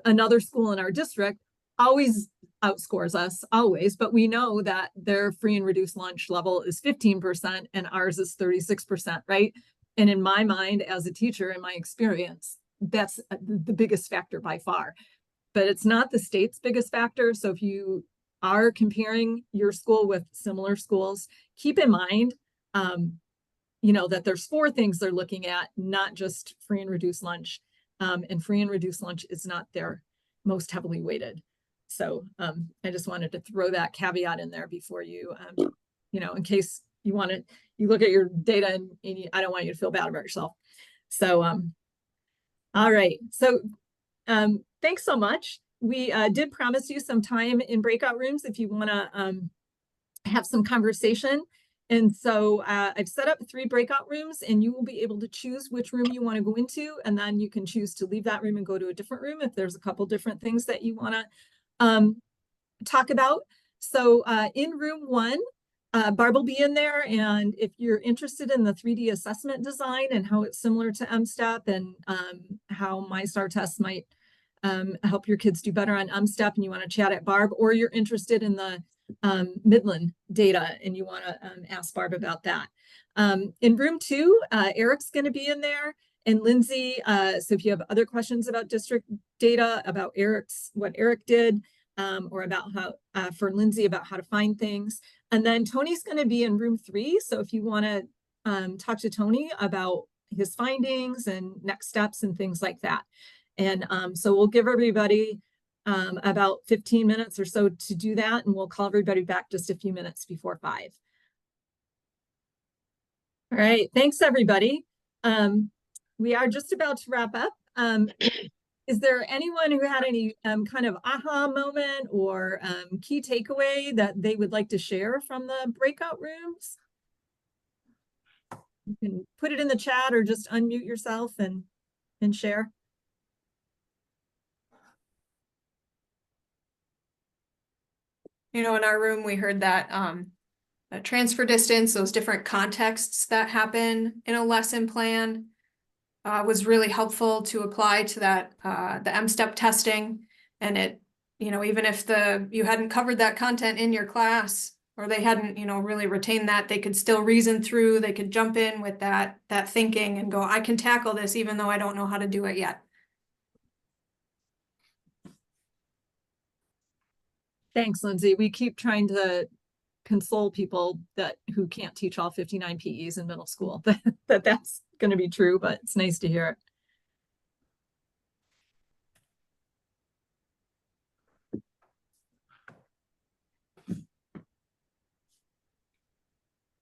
another school in our district always outscores us, always, but we know that their free and reduced lunch level is 15% and ours is 36%, right? And in my mind, as a teacher, in my experience, that's the biggest factor by far. But it's not the state's biggest factor. So if you are comparing your school with similar schools, keep in mind, that there's 4 things they're looking at, not just free and reduced lunch. And free and reduced lunch is not their most heavily weighted. So I just wanted to throw that caveat in there before you, in case you look at your data and I don't want you to feel bad about yourself. So, all right. So thanks so much. We did promise you some time in breakout rooms if you want to have some conversation. And so I've set up 3 breakout rooms, and you will be able to choose which room you want to go into. And then you can choose to leave that room and go to a different room if there's a couple different things that you want to talk about. So in room 1, Barb will be in there. And if you're interested in the 3D assessment design and how it's similar to M-STEP and how MyStar tests might help your kids do better on M-STEP, and you want to chat at Barb, or you're interested in the Midland data and you want to ask Barb about that. In room 2, Eric's going to be in there, and Lindsay. So if you have other questions about district data, about what Eric did, or about how, for Lindsay, about how to find things. And then Tony's going to be in room 3. So if you want to talk to Tony about his findings and next steps and things like that. And so we'll give everybody about 15 minutes or so to do that, and we'll call everybody back just a few minutes before 5. All right, thanks everybody. We are just about to wrap up. Is there anyone who had any kind of aha moment or key takeaway that they would like to share from the breakout rooms? You can put it in the chat or just unmute yourself and share. You know, in our room, we heard that transfer distance, those different contexts that happen in a lesson plan was really helpful to apply to that the M-STEP testing. And it, you know, even if you hadn't covered that content in your class, or they hadn't, you know, really retained that, they could still reason through, they could jump in with that thinking and go, I can tackle this even though I don't know how to do it yet. Thanks, Lindsay. We keep trying to console people who can't teach all 59 PEs in middle school that's going to be true, but it's nice to hear it.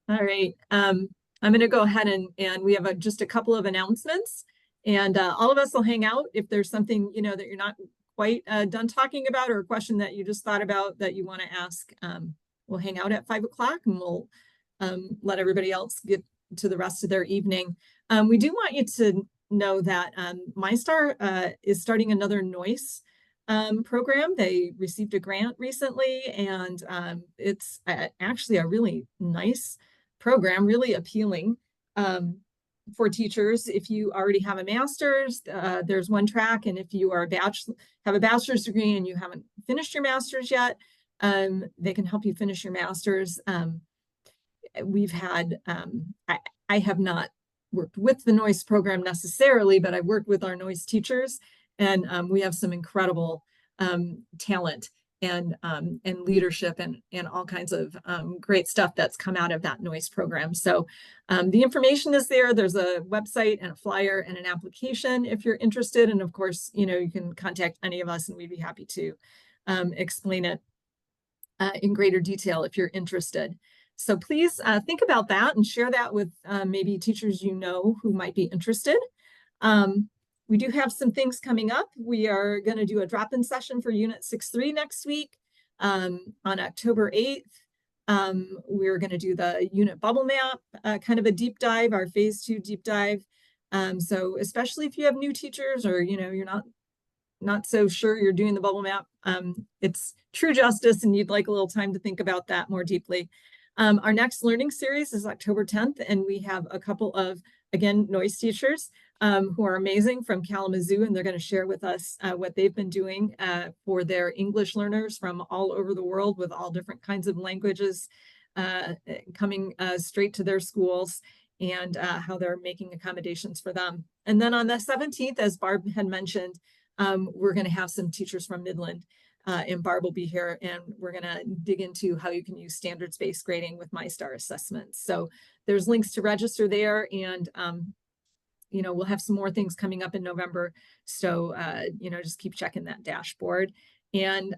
All right. I'm going to go ahead and we have just a couple of announcements, and all of us will hang out. If there's something, you know, that you're not quite done talking about, or a question that you just thought about that you want to ask, we'll hang out at 5 o'clock, and we'll let everybody else get to the rest of their evening. We do want you to know that MyStar is starting another NOISE program. They received a grant recently, and it's actually a really nice program, really appealing for teachers. If you already have a master's, there's one track, and if you are have a bachelor's degree and you haven't finished your master's yet, they can help you finish your master's. We've had, I have not worked with the NOISE program necessarily, but I've worked with our NOISE teachers, and we have some incredible talent and leadership and all kinds of great stuff that's come out of that NOISE program. So the information is there. There's a website and a flyer and an application if you're interested. And of course, you know, you can contact any of us and we'd be happy to explain it in greater detail if you're interested. So please think about that and share that with maybe teachers you know who might be interested. We do have some things coming up. We are going to do a drop-in session for Unit 6.3 next week on October 8th. We're going to do the unit bubble map, kind of a deep dive, our phase 2 deep dive. So especially if you have new teachers, or, you know, you're not so sure you're doing the bubble map, it's true justice and you'd like a little time to think about that more deeply. Our next learning series is October 10th, and we have a couple of, again, NOISE teachers who are amazing from Kalamazoo, and they're going to share with us what they've been doing for their English learners from all over the world with all different kinds of languages coming straight to their schools, and how they're making accommodations for them. And then on the 17th, as Barb had mentioned, we're going to have some teachers from Midland. And Barb will be here, and we're going to dig into how you can use standards-based grading with MyStar assessments. So there's links to register there, and you know, we'll have some more things coming up in November. So you know, just keep checking that dashboard. And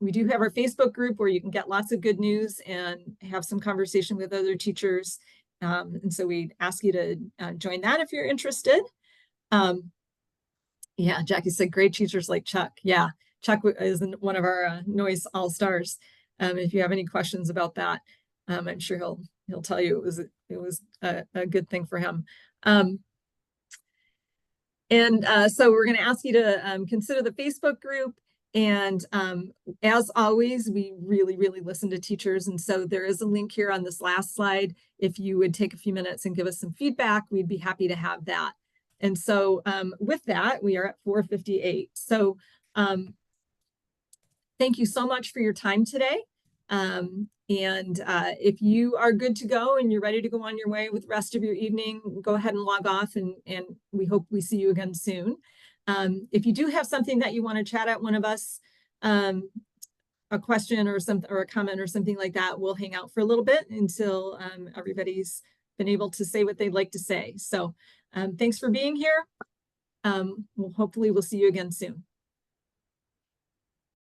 we do have our Facebook group where you can get lots of good news and have some conversation with other teachers. And so we ask you to join that if you're interested. Yeah, Jackie said great teachers like Chuck. Yeah. Chuck is one of our NOISE all-stars. If you have any questions about that, I'm sure he'll tell you it was a good thing for him. So we're going to ask you to consider the Facebook group. And as always, we really listen to teachers. And so there is a link here on this last slide. If you would take a few minutes and give us some feedback, we'd be happy to have that. And so with that, we are at 4:58. So thank you so much for your time today. And if you are good to go and you're ready to go on your way with the rest of your evening, go ahead and log off, and we hope we see you again soon. If you do have something that you want to chat at one of us, a question or a comment or something like that, we'll hang out for a little bit until everybody's been able to say what they'd like to say. So thanks for being here. Hopefully we'll see you again soon.